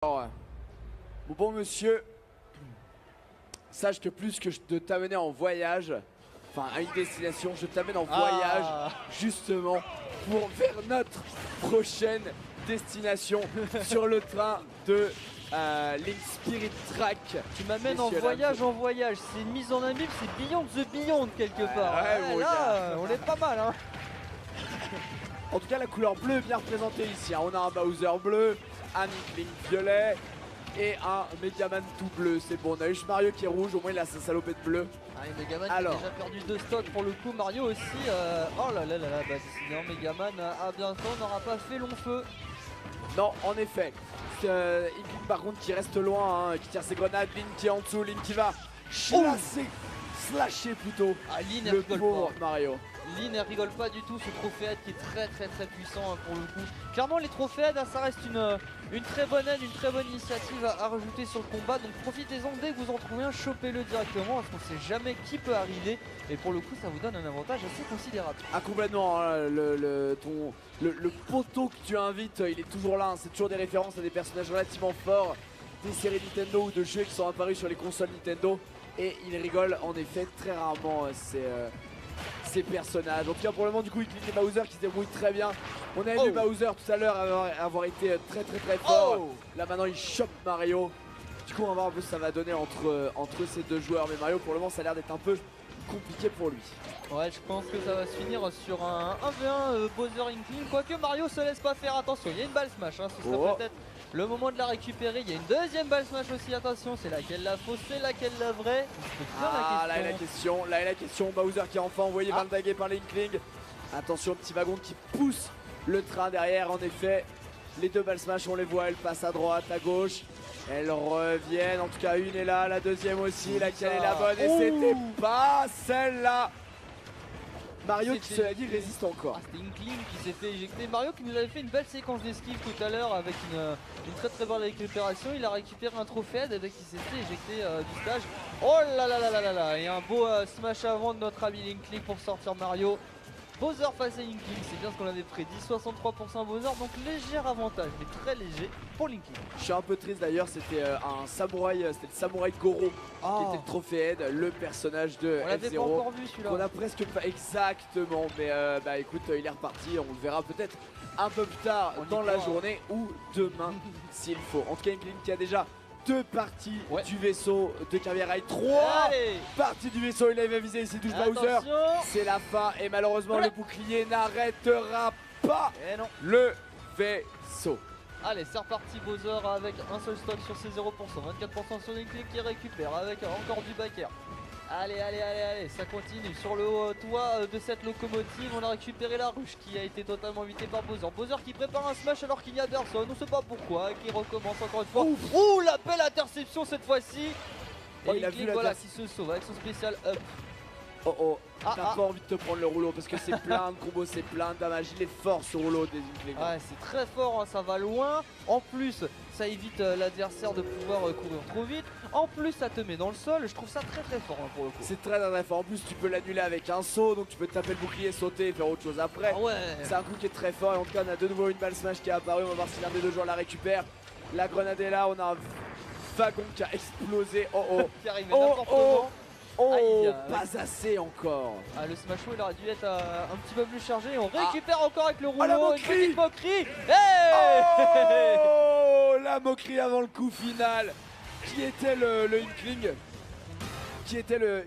Alors, mon bon monsieur, sache que plus que de t'amener en voyage, enfin à une destination, je t'amène en voyage justement vers notre prochaine destination sur le train de Link Spirit Track. Tu m'amènes en voyage, c'est une mise en abîme, c'est Beyond the Beyond quelque part. Là, on est pas mal hein. En tout cas, la couleur bleue est bien représentée ici. On a un Bowser bleu, un Link violet et un Megaman tout bleu. C'est bon, on a eu Mario qui est rouge, au moins il a sa salopette bleue. Megaman qui a déjà perdu 2 stocks pour le coup. Mario aussi. Oh là là là là, décidément Megaman à bientôt n'aura pas fait long feu. Non, en effet. Link par contre qui reste loin, qui tire ses grenades. Link qui est en dessous, Link qui va slasher plutôt le pauvre Mario. Lynn elle rigole pas du tout, ce trophée aide qui est très puissant pour le coup. Clairement les trophées aide ça reste une très bonne aide, une très bonne initiative à rajouter sur le combat. Donc profitez-en dès que vous en trouvez un, chopez-le directement parce qu'on sait jamais qui peut arriver. Et pour le coup ça vous donne un avantage assez considérable. Ah complètement, hein, le poteau que tu invites il est toujours là, hein. C'est toujours des références à des personnages relativement forts des séries Nintendo ou de jeux qui sont apparus sur les consoles Nintendo. Et il rigole en effet très rarement ces personnages. En tout cas pour le moment du coup il clique les Bowser qui se débrouille très bien. On avait vu Bowser tout à l'heure avoir été très fort. Là maintenant il chope Mario. Du coup on va voir un peu ce que ça va donner entre ces deux joueurs. Mais Mario pour le moment ça a l'air d'être un peu compliqué pour lui. Ouais, je pense que ça va se finir sur un 1v1 Bowser Inkling. Quoique Mario se laisse pas faire, attention, il y a une balle smash, hein. Ce serait peut-être le moment de la récupérer. Il y a une deuxième balle smash aussi, attention, c'est laquelle la fausse, c'est laquelle la vraie. Là est la question, Bowser qui a enfin envoyé Valdagué par l'Inkling. Attention, petit wagon qui pousse le train derrière, en effet. Les deux balles smash, on les voit, elles passent à droite, à gauche. Elles reviennent, en tout cas une est là, la deuxième aussi, laquelle est la bonne et c'était pas celle-là. Mario qui cela dit résiste encore. C'était Inkling qui s'est fait éjecter. Mario qui nous avait fait une belle séquence d'esquive tout à l'heure avec une très bonne récupération. Il a récupéré un trophée avec qui s'est fait éjecter du stage. Oh là là là là là là. Et un beau smash avant de notre ami Inkling pour sortir Mario. Bowser face à Inkling, c'est bien ce qu'on avait prédit, 63% Bowser, donc léger avantage, mais très léger pour l'Inkling. Je suis un peu triste d'ailleurs, c'était un samouraï, c'était le samouraï Goro qui était le trophée aide, le personnage de F0. On a presque pas exactement, mais bah écoute, il est reparti, on le verra peut-être un peu plus tard dans la journée ou demain s'il faut. En tout cas, Inkling qui a déjà 2 parties du vaisseau de Kirby Rail, 3 parties du vaisseau, il avait visé ici touche Bowser, c'est la fin et malheureusement le bouclier n'arrêtera pas le vaisseau. Allez, c'est reparti Bowser avec un seul stock sur ses 0%, 24% sur Inkling qui récupère avec encore du backer. Allez, ça continue sur le toit de cette locomotive. On a récupéré la ruche qui a été totalement évitée par Bowser. Bowser qui prépare un smash alors qu'il y a personne, on sait pas pourquoi, qui recommence encore une fois. Ouh, la belle interception cette fois-ci. Et il a vu qui se sauve avec son spécial up. T'as pas envie de te prendre le rouleau parce que c'est plein de combos, c'est plein de damage. Il est fort ce rouleau des Inkling. Ouais, c'est très fort, hein, ça va loin. En plus, ça évite l'adversaire de pouvoir courir trop vite. En plus, ça te met dans le sol. Je trouve ça très fort hein, pour le coup. C'est très fort. En plus, tu peux l'annuler avec un saut. Donc tu peux taper le bouclier, sauter et faire autre chose après. C'est un coup qui est très fort. Et en tout cas, on a de nouveau une balle smash qui est apparue. On va voir si l'un des deux joueurs la récupère. La grenade est là. On a un wagon qui a explosé. Qui arrive n'importe comment. Pas assez encore. Le smash il aurait dû être un petit peu plus chargé. On récupère encore avec le rouleau. Une petite moquerie. La moquerie avant le coup final. Qui était le Inkling? Qui était le